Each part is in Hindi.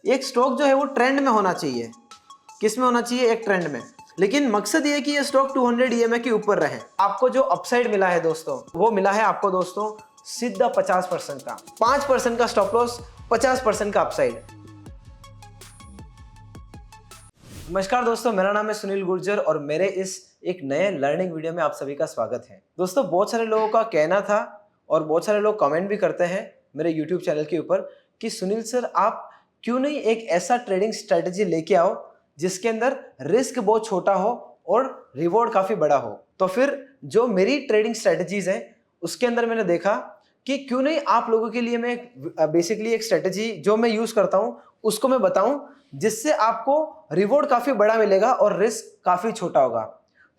एक स्टॉक जो है वो ट्रेंड में होना चाहिए। किस में होना चाहिए? एक ट्रेंड में। लेकिन मकसद ये है कि ये स्टॉक 200 EMA के ऊपर रहे। आपको जो अपसाइड मिला है दोस्तों, वो मिला है आपको दोस्तों सीधा 50% का। 5% का स्टॉप लॉस, 50% का अपसाइड। नमस्कार दोस्तों, मेरा नाम है सुनील गुर्जर और मेरे इस एक नए लर्निंग वीडियो में आप सभी का स्वागत है। दोस्तों, बहुत सारे लोगों का कहना था और बहुत सारे लोग कमेंट भी करते हैं मेरे यूट्यूब चैनल के ऊपर कि सुनील सर, आप क्यों नहीं एक ऐसा ट्रेडिंग स्ट्रेटेजी लेके आओ जिसके अंदर रिस्क बहुत छोटा हो और रिवॉर्ड काफी बड़ा हो। तो फिर जो मेरी ट्रेडिंग स्ट्रेटेजीज है उसके अंदर मैंने देखा कि क्यों नहीं आप लोगों के लिए मैं बेसिकली एक स्ट्रेटेजी जो मैं यूज करता हूं उसको मैं बताऊं, जिससे आपको रिवॉर्ड काफी बड़ा मिलेगा और रिस्क काफी छोटा होगा।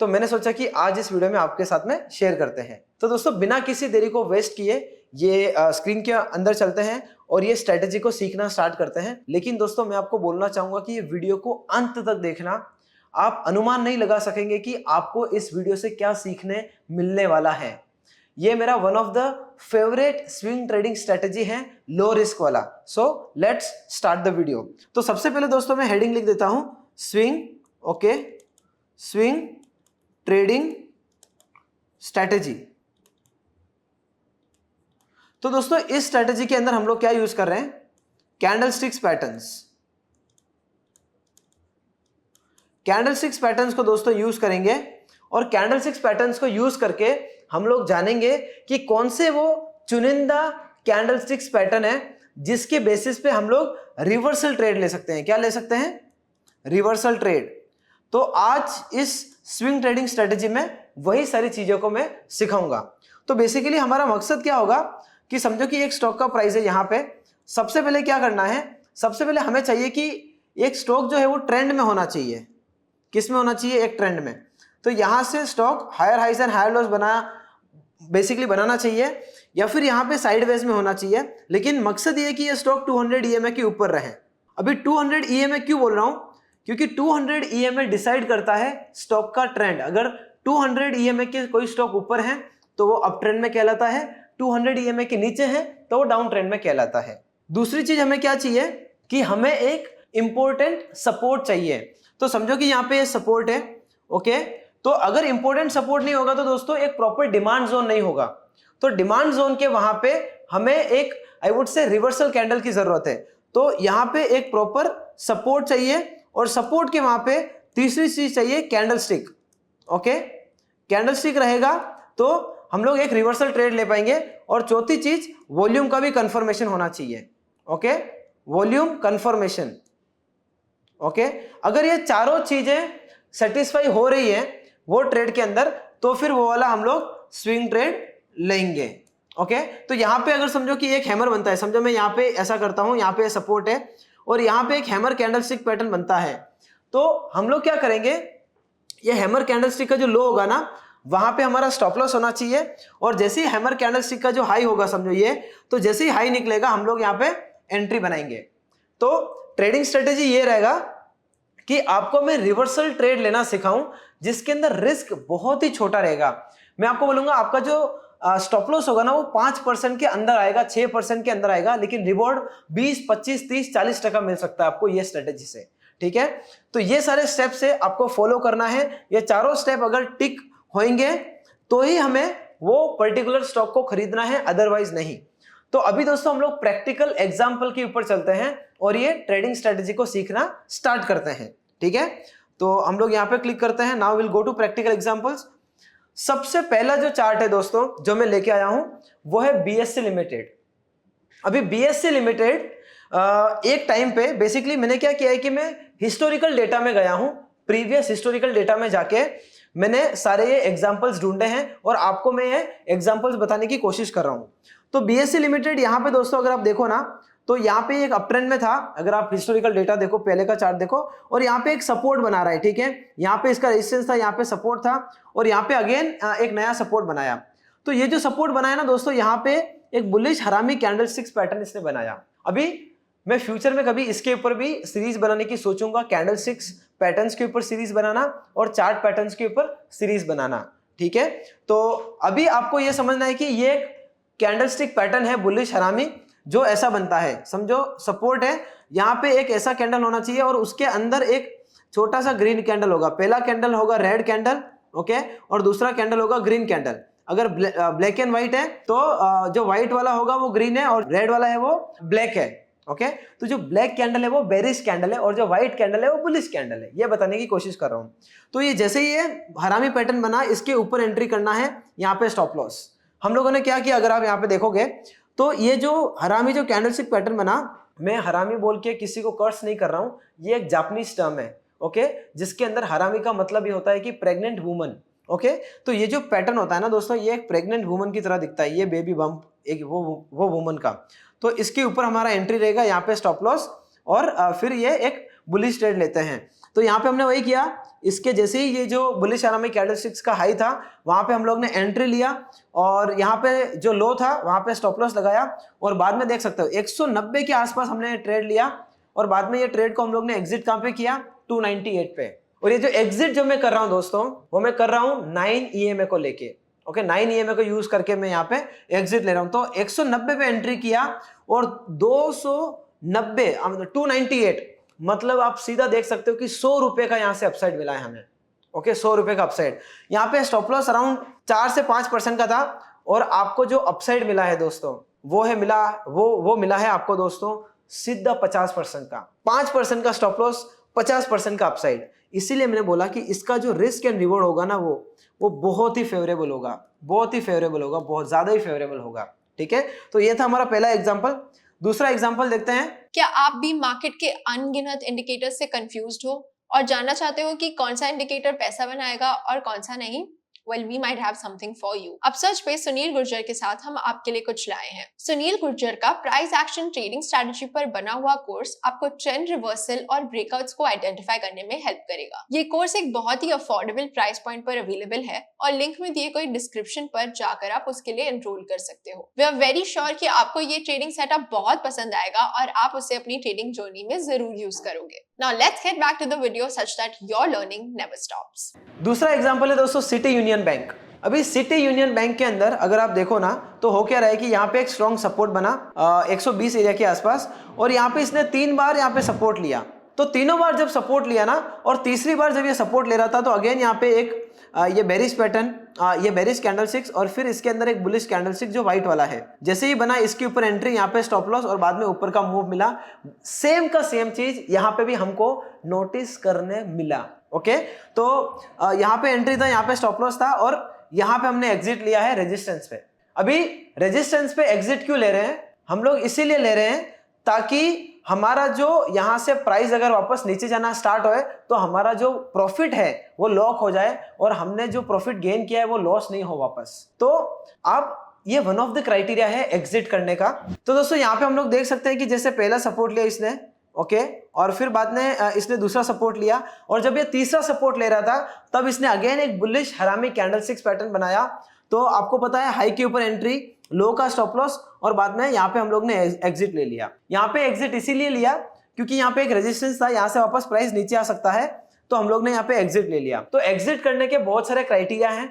तो मैंने सोचा कि आज इस वीडियो में आपके साथ में शेयर करते हैं। तो दोस्तों, बिना किसी देरी को वेस्ट किए ये स्क्रीन के अंदर चलते हैं और ये स्ट्रेटेजी को सीखना स्टार्ट करते हैं। लेकिन दोस्तों, मैं आपको बोलना चाहूंगा कि ये वीडियो को अंत तक देखना। आप अनुमान नहीं लगा सकेंगे कि आपको इस वीडियो से क्या सीखने मिलने वाला है। ये मेरा one of the favourite swing trading strategy है, लो रिस्क वाला। So let's start the video. तो सबसे पहले दोस्तों मैं हेडिंग लिख देता हूं, swing. Okay, swing trading strategy. तो दोस्तों, इस स्ट्रेटेजी के अंदर हम लोग क्या यूज कर रहे हैं? Candlesticks patterns. कैंडलस्टिक्स पैटर्न्स को दोस्तों यूज करेंगे और कैंडलस्टिक्स पैटर्न्स को यूज करके हम लोग जानेंगे कि कौन से वो चुनिंदा कैंडलस्टिक्स पैटर्न है जिसके बेसिस पे हम लोग रिवर्सल ट्रेड ले सकते हैं। क्या ले सकते हैं? Reversal trade. तो आज इस स्विंग ट्रेडिंग स्ट्रेटेजी में वही सारी चीजों को मैं सिखाऊंगा। तो बेसिकली हमारा मकसद क्या होगा कि समझो कि एक स्टॉक का प्राइस है यहां पे। सबसे पहले क्या करना है? सबसे पहले हमें चाहिए कि एक स्टॉक जो है वो ट्रेंड में होना चाहिए। किस में होना चाहिए? एक ट्रेंड में। तो यहां से stock higher highs and higher lows basically बनाना चाहिए, या फिर यहां पे साइडवेज में होना चाहिए। लेकिन मकसद ये है कि ये स्टॉक 200 EMA के ऊपर रहे। अभी 200 EMA क्यों बोल रहा हूं? क्योंकि 200 EMA डिसाइड करता है स्टॉक का ट्रेंड। अगर 200 EMA के कोई स्टॉक ऊपर है तो वो अप ट्रेंड में कहलाता है, 200 EMA के नीचे है तो वो डाउन ट्रेंड में कहलाता है। दूसरी चीज हमें क्या चाहिए कि हमें एक इंपॉर्टेंट सपोर्ट चाहिए। तो समझो कि यहाँ पे सपोर्ट है। ओके, तो अगर इंपॉर्टेंट सपोर्ट नहीं होगा तो दोस्तों एक प्रॉपर डिमांड जोन नहीं होगा। तो डिमांड जोन के वहां पे हमें एक I would say reversal candle की जरूरत है। तो यहां पे एक प्रॉपर सपोर्ट चाहिए और सपोर्ट के वहां पे तीसरी चीज चाहिए कैंडलस्टिक। ओके, कैंडलस्टिक रहेगा तो हम लोग एक रिवर्सल ट्रेड ले पाएंगे। और चौथी चीज, वॉल्यूम का भी कंफर्मेशन होना चाहिए। Okay, volume confirmation. ओके, अगर ये चारों चीजें सेटिस्फाई हो रही है वो ट्रेड के अंदर, तो फिर वो वाला हम लोग स्विंग ट्रेड लेंगे। ओके, तो यहां पे अगर समझो कि एक हैमर बनता है, समझो मैं यहां पे ऐसा करता हूं, यहां पे सपोर्ट है और यहां पे एक हैमर कैंडलस्टिक पैटर्न बनता है, तो हम लोग क्या करेंगे? ये हैमर कैंडलस्टिक का जो लो होगा ना, वहां पे हमारा स्टॉप लॉस होना चाहिए। और जैसे ही हैमर कैंडलस्टिक का जो हाई होगा, समझो ये, तो जैसे ही हाई निकलेगा हम लोग यहाँ पे एंट्री बनाएंगे। तो ट्रेडिंग स्ट्रेटेजी ये रहेगा कि आपको मैं रिवर्सल ट्रेड लेना सिखाऊं जिसके अंदर रिस्क बहुत ही छोटा रहेगा। मैं आपको बोलूंगा आपका जो स्टॉप लॉस होगा ना वो 5% के अंदर आएगा, 6% के अंदर आएगा, लेकिन रिवॉर्ड 20, 25, 30, 40% मिल सकता है आपको ये स्ट्रेटेजी से। ठीक है, तो ये सारे स्टेप से आपको फॉलो करना है। ये चारों स्टेप अगर टिक होंगे तो ही हमें वो पर्टिकुलर स्टॉक को खरीदना है, अदरवाइज नहीं। तो अभी दोस्तों हम लोग प्रैक्टिकल एग्जांपल के ऊपर चलते हैं और ये ट्रेडिंग स्ट्रेटेजी को सीखना स्टार्ट करते हैं। ठीक है, तो हम लोग यहाँ पे क्लिक करते हैं। Now will go to practical examples. सबसे पहला जो चार्ट है दोस्तों जो मैं लेके आया हूं वो है BSE लिमिटेड। अभी BSE लिमिटेड एक टाइम पे बेसिकली मैंने क्या किया है कि मैं हिस्टोरिकल डेटा में गया हूं, प्रीवियस हिस्टोरिकल डेटा में जाके मैंने सारे ये एग्जांपल्स ढूंढे हैं और आपको मैं ये एग्जांपल्स बताने की कोशिश कर रहा हूं। तो BSE लिमिटेड यहां पे दोस्तों अगर आप देखो ना, तो यहाँ पे एक अप ट्रेंड में था। अगर आप हिस्टोरिकल डेटा देखो, पहले का चार्ट देखो, और यहाँ पे एक सपोर्ट बना रहा है। ठीक है, यहाँ पे इसका रेजिस्टेंस था, यहाँ पे सपोर्ट था और यहाँ पे अगेन एक नया सपोर्ट बनाया। तो ये जो सपोर्ट बनाया ना दोस्तों, यहाँ पे एक बुलिश हरामी कैंडलस्टिक्स पैटर्न इसने बनाया। अभी मैं फ्यूचर में कभी इसके ऊपर भी सीरीज बनाने की सोचूंगा, कैंडलस्टिक्स पैटर्न्स के ऊपर सीरीज बनाना और चार्ट पैटर्न्स के ऊपर सीरीज बनाना। ठीक है, तो अभी आपको यह समझना है कि ये कैंडलस्टिक पैटर्न है बुलिश हरामी, जो ऐसा बनता है। समझो सपोर्ट है, यहाँ पे एक ऐसा कैंडल होना चाहिए और उसके अंदर एक छोटा सा ग्रीन कैंडल होगा। पहला कैंडल होगा रेड कैंडल, ओके, और दूसरा कैंडल होगा ग्रीन कैंडल। अगर ब्लैक एंड व्हाइट है तो जो व्हाइट वाला होगा वो ग्रीन है और रेड वाला है वो ब्लैक है, ओके। तो जो ब्लैक कैंडल है वो बेरिश कैंडल है और जो व्हाइट कैंडल है वो बुलिश कैंडल है, ये बताने की कोशिश कर रहा हूं। तो ये जैसे ही ये हरामी पैटर्न बना, इसके ऊपर एंट्री करना है, यहाँ पे स्टॉप लॉस। हम लोगों ने क्या किया, अगर आप यहाँ पे देखोगे तो ये जो हरामी जो कैंडलस्टिक पैटर्न बना, मैं हरामी बोल के किसी को कर्स नहीं कर रहा हूं, ये एक जापानीज टर्म है, ओके, जिसके अंदर हरामी का मतलब ये होता है कि प्रेग्नेंट वुमन, ओके। तो ये जो पैटर्न होता है ना दोस्तों, ये एक प्रेग्नेंट वुमन की तरह दिखता है, ये बेबी बम्प एक वो वुमन का। तो इसके ऊपर हमारा एंट्री रहेगा, यहाँ पे स्टॉप लॉस, और फिर ये एक बुलिश ट्रेड लेते हैं। तो यहाँ पे हमने वही किया, इसके जैसे ही ये जो बुलिश हरामी कैंडलस्टिक्स का हाई था वहां पे हम लोग ने एंट्री लिया और यहाँ पे जो लो था वहां पे स्टॉप लॉस लगाया, और बाद में देख सकते हो 190 के आसपास हमने ट्रेड लिया, और बाद में ये ट्रेड को हम लोग ने एग्जिट कहां पे किया, 298 पे। और ये जो एग्जिट जो मैं कर रहा हूं दोस्तों, वो मैं कर रहा हूं 9 EMA को लेके, ओके, 9 EMA को यूज करके मैं यहाँ पे एग्जिट ले रहा हूं। तो 190 पे एंट्री किया और 290 298, मतलब आप सीधा देख सकते हो कि 100 रुपए का यहाँ से अपसाइड मिला है हमें, ओके, 100 रुपए का अपसाइड। यहाँ पे स्टॉप लॉस अराउंड 4 से 5% का था, और आपको जो अपसाइड मिला है दोस्तों वो मिला है आपको दोस्तों सीधा 50% का, 5% का स्टॉप लॉस, 50% का अपसाइड। इसीलिए मैंने बोला कि इसका जो रिस्क एंड रिवॉर्ड होगा ना वो बहुत ही फेवरेबल होगा, बहुत ही फेवरेबल होगा, बहुत ज्यादा ही फेवरेबल होगा, ठीक है। तो ये था हमारा पहला एग्जांपल। दूसरा एग्जांपल देखते हैं। क्या आप भी मार्केट के अनगिनत इंडिकेटर से कंफ्यूज्ड हो और जानना चाहते हो कि कौन सा इंडिकेटर पैसा बनाएगा और कौन सा नहीं? Well, we might have something for you. अब सर्च पे सुनील गुर्जर के साथ हम आपके लिए कुछ लाए हैं। सुनील गुर्जर का प्राइस एक्शन ट्रेडिंग स्ट्रेटजी पर बना हुआ कोर्स आपको ट्रेंड रिवर्सल और ब्रेकआउट्स को आइडेंटिफाई करने में हेल्प करेगा। ये कोर्स एक बहुत ही अफोर्डेबल प्राइस पॉइंट पर अवेलेबल है और लिंक में दिए कोई डिस्क्रिप्शन पर जाकर आप उसके लिए एनरोल कर सकते हो। वी आर वेरी श्योर कि आपको ये ट्रेडिंग सेटअप बहुत पसंद आएगा और आप उसे अपनी ट्रेडिंग जर्नी में जरूर यूज करोगे। Now let's get back to the video such that your learning never stops. दूसरा एग्जांपल है दोस्तों सिटी यूनियन बैंक। अभी सिटी यूनियन बैंक के अंदर अगर आप देखो ना तो हो क्या रहा है कि यहाँ पे एक स्ट्रॉन्ग सपोर्ट बना 120 एरिया के आसपास, और यहाँ पे इसने 3 बार यहाँ पे सपोर्ट लिया। तो तीनों बार जब सपोर्ट लिया ना और तीसरी बार जब ये सपोर्ट ले रहा था तो अगेन यहाँ पे एक ये बेरिश पैटर्न, ये बेरिश कैंडलस्टिक्स और फिर इसके अंदर एक बुलिश कैंडलस्टिक जो व्हाइट वाला है। जैसे ही बना इसके ऊपर एंट्री, यहाँ पे स्टॉप लॉस और बाद में ऊपर का मूव मिला। सेम का सेम चीज यहाँ पे भी हमको नोटिस करने मिला, ओके। तो यहाँ पे एंट्री था, यहाँ पे स्टॉप लॉस था और यहाँ पे हमने एग्जिट लिया है रेजिस्टेंस पे। अभी रेजिस्टेंस पे एग्जिट क्यों ले रहे हैं हम लोग? इसीलिए ले रहे हैं ताकि हमारा जो यहाँ से प्राइस अगर वापस नीचे जाना स्टार्ट होए तो हमारा जो प्रॉफिट है वो लॉक हो जाए और हमने जो प्रॉफिट गेन किया है वो लॉस नहीं हो वापस। तो अब ये वन ऑफ द क्राइटेरिया है एग्जिट करने का। तो दोस्तों यहाँ पे हम लोग देख सकते हैं कि जैसे पहला सपोर्ट लिया इसने, ओके, और फिर बाद में इसने दूसरा सपोर्ट लिया, और जब ये तीसरा सपोर्ट ले रहा था तब इसने अगेन एक बुलिश हरामी कैंडलस्टिक्स पैटर्न बनाया। तो आपको पता है हाई के ऊपर एंट्री, लो का स्टॉप लॉस और बाद में यहाँ पे हम लोग ने एग्जिट ले लिया। यहाँ पे एग्जिट इसीलिए लिया क्योंकि यहाँ पे एक रेजिस्टेंस था, यहाँ से वापस प्राइस नीचे आ सकता है, तो हम लोग ने यहाँ पे एग्जिट ले लिया। तो एग्जिट करने के बहुत सारे क्राइटेरिया हैं,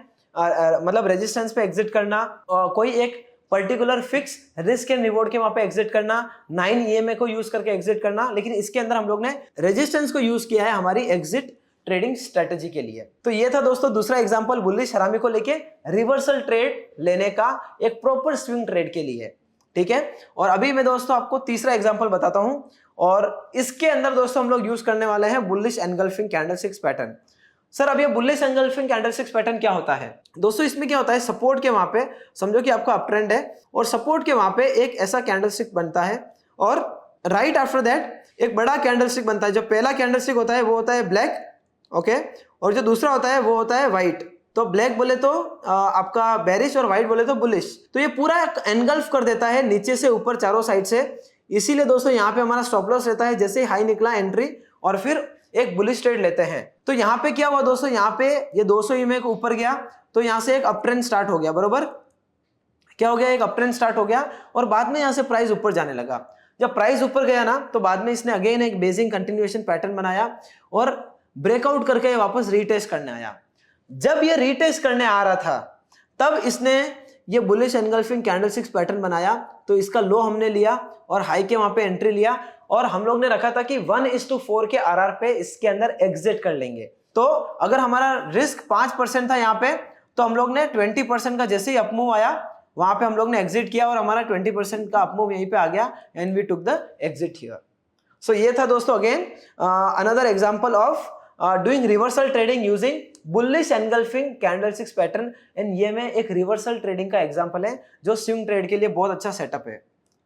मतलब रेजिस्टेंस पे एग्जिट करना, कोई एक particular fix risk and reward के वहां पे एग्जिट करना, 9 EMA को यूज करके एग्जिट करना, लेकिन इसके अंदर हम लोग ने रेजिस्टेंस को यूज किया है हमारी एग्जिट ट्रेडिंग स्ट्रेटेजी के लिए। तो ये था दोस्तों दूसरा एग्जांपल बुलिश हरामी को लेके रिवर्सल ट्रेड लेने का, एक प्रॉपर स्विंग ट्रेड के लिए, ठीक है। और अभी मैं दोस्तों आपको तीसरा एग्जांपल बताता हूं, और इसके अंदर दोस्तों हम लोग यूज करने वाले हैं bullish engulfing candlesticks pattern. Sir अब ये बुलिश एनगल्फिंग कैंडलस्टिक्स पैटर्न क्या होता है दोस्तों? इसमें क्या होता है, सपोर्ट के वहां पे समझो कि आपका अप ट्रेंड है और सपोर्ट के वहां पे एक ऐसा कैंडलस्टिक बनता है और राइट आफ्टर दैट एक बड़ा कैंडलस्टिक बनता है। जो पहला कैंडलस्टिक होता है वो होता है ब्लैक, ओके, और जो दूसरा होता है वो होता है व्हाइट। तो ब्लैक बोले तो आपका बेरिश और व्हाइट बोले तो बुलिश। तो ये पूरा एनगल्फ कर देता है नीचे से ऊपर चारों साइड से। इसीलिए दोस्तों यहाँ पे हमारा स्टॉप लॉस रहता है, जैसे हाई निकला एंट्री और फिर एक बुलिश ट्रेड लेते हैं। तो यहाँ पे क्या हुआ दोस्तों, यहाँ पे ये 200 EMA को ऊपर गया तो यहाँ से एक अप ट्रेंड स्टार्ट हो गया, बरोबर। क्या हो गया, एक अप ट्रेंड स्टार्ट हो गया और बाद में यहाँ से प्राइस ऊपर जाने लगा। जब प्राइस ऊपर गया ना तो बाद में इसने अगेन एक बेसिक कंटिन्यूएशन पैटर्न बनाया और ब्रेकआउट करके वापस रीटेस्ट करने आया। जब ये रीटेस्ट करने आ रहा था तब इसने ये बुलिश एनगल्फिंग कैंडलस्टिक्स पैटर्न बनाया तो इसका लो हमने लिया और हाई के वहां पे एंट्री लिया और हम लोग ने रखा था कि 1:4 के आरआर पे इसके अंदर एग्जिट कर लेंगे। तो अगर हमारा रिस्क 5% था यहाँ पे तो हम लोग ने 20% का जैसे ही अपमूव आया वहां पे हम लोग ने एग्जिट किया और हमारा 20% का अपमूव यहीं पे आ गया and we took the exit here. So ये था दोस्तों again another example of doing reversal trading using bullish engulfing candlesticks pattern and ये में एक रिवर्सल ट्रेडिंग का एग्जांपल है जो स्विंग ट्रेड के लिए बहुत अच्छा सेटअप है।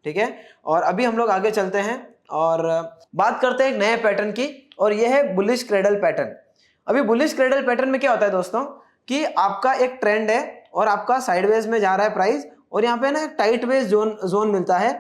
ठीक है, और अभी हम लोग आगे चलते हैं और बात करते हैं एक नए पैटर्न की और ये है बुलिश क्रेडल पैटर्न। अभी बुलिश क्रेडल पैटर्न में क्या होता है दोस्तों कि आपका एक ट्रेंड है और आपका साइडवेज में जा रहा है प्राइस और यहाँ पे ना एक टाइट वेज जोन मिलता है।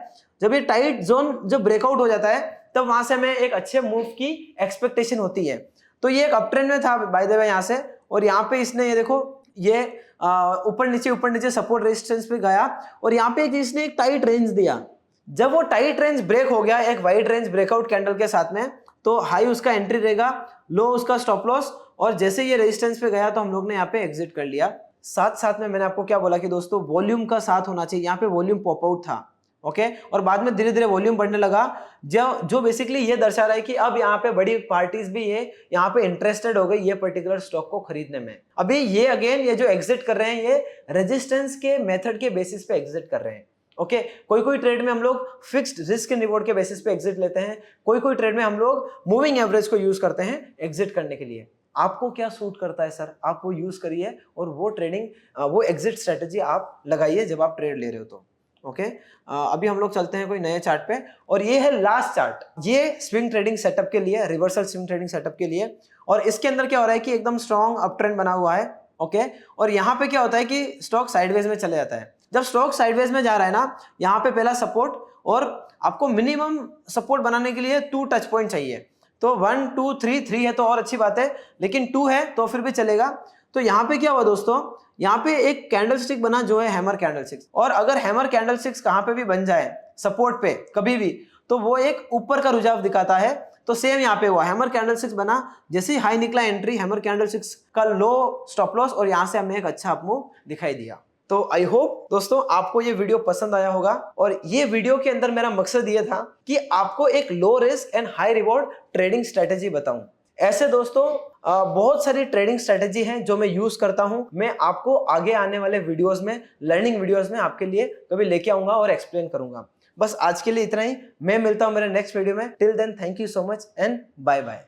जब ये टाइट जोन जब ब्रेकआउट हो जाता है तब वहां से हमें एक अच्छे मूव की एक्सपेक्टेशन होती है। तो ये एक अप ट्रेंड में था बाय द वे यहाँ से और यहाँ पे इसने ये देखो ये ऊपर नीचे सपोर्ट रेजिस्टेंस पे गया और यहाँ पे इसने एक टाइट रेंज दिया। जब वो टाइट रेंज ब्रेक हो गया एक वाइड रेंज ब्रेकआउट कैंडल के साथ में तो हाई उसका एंट्री रहेगा, लो उसका स्टॉप लॉस और जैसे ये रेजिस्टेंस पे गया तो हम लोग ने यहाँ पे एग्जिट कर लिया। साथ में मैंने आपको क्या बोला कि दोस्तों वॉल्यूम का साथ होना चाहिए। यहाँ पे वॉल्यूम पॉप आउट था ओके और बाद में धीरे धीरे वॉल्यूम बढ़ने लगा जो बेसिकली ये दर्शा रहा है कि अब यहाँ पे बड़ी पार्टीज भी ये यहाँ पे इंटरेस्टेड हो गई ये पर्टिकुलर स्टॉक को खरीदने में। अभी ये अगेन ये जो एग्जिट कर रहे हैं ये रेजिस्टेंस के मेथड के बेसिस पे एग्जिट कर रहे हैं ओके। कोई ट्रेड में हम लोग फिक्स्ड रिस्क एंड रिवॉर्ड के बेसिस पे एग्जिट लेते हैं, कोई ट्रेड में हम लोग मूविंग एवरेज को यूज करते हैं एग्जिट करने के लिए। आपको क्या सूट करता है सर आप वो यूज करिए और वो ट्रेडिंग वो एग्जिट स्ट्रेटेजी आप लगाइए जब आप ट्रेड ले रहे हो तो ओके। अभी हम लोग चलते हैं कोई नए चार्ट पे और ये है लास्ट चार्ट, ये स्विंग ट्रेडिंग सेटअप के लिए रिवर्सल स्विंग ट्रेडिंग सेटअप के लिए और इसके अंदर क्या हो रहा है कि एकदम स्ट्रॉन्ग अप ट्रेंड बना हुआ है ओके। और यहाँ पे क्या होता है कि स्टॉक साइडवेज में चले जाता है। जब स्टॉक साइडवेज में जा रहा है ना यहाँ पे पहला सपोर्ट और आपको मिनिमम सपोर्ट बनाने के लिए 2 टच पॉइंट चाहिए। तो 1 2 3 है तो और अच्छी बात है लेकिन 2 है तो फिर भी चलेगा। तो यहाँ पे क्या हुआ दोस्तों यहाँ पे एक कैंडलस्टिक बना जो है हैमर कैंडलस्टिक और अगर हैमर कैंडलस्टिक्स कहाँ पे भी बन जाए सपोर्ट पे कभी भी तो वो एक ऊपर का रुझाव दिखाता है। तो सेम यहाँ पे हुआ हैमर कैंडलस्टिक्स बना जैसे ही हाई निकला एंट्री हैमर कैंडलस्टिक्स का लो स्टॉप लॉस और यहाँ से हमें एक अच्छा अपमूव दिखाई दिया। तो आई होप दोस्तों आपको ये वीडियो पसंद आया होगा और ये वीडियो के अंदर मेरा मकसद ये था कि आपको एक low risk and high reward trading strategy बताऊं। ऐसे दोस्तों बहुत सारी ट्रेडिंग स्ट्रेटेजी हैं जो मैं यूज करता हूं। मैं आपको आगे आने वाले वीडियोस में लर्निंग वीडियोस में आपके लिए कभी लेके आऊंगा और एक्सप्लेन करूंगा। बस आज के लिए इतना ही, मैं मिलता हूं मेरे नेक्स्ट वीडियो में। Till then thank you so much and bye bye.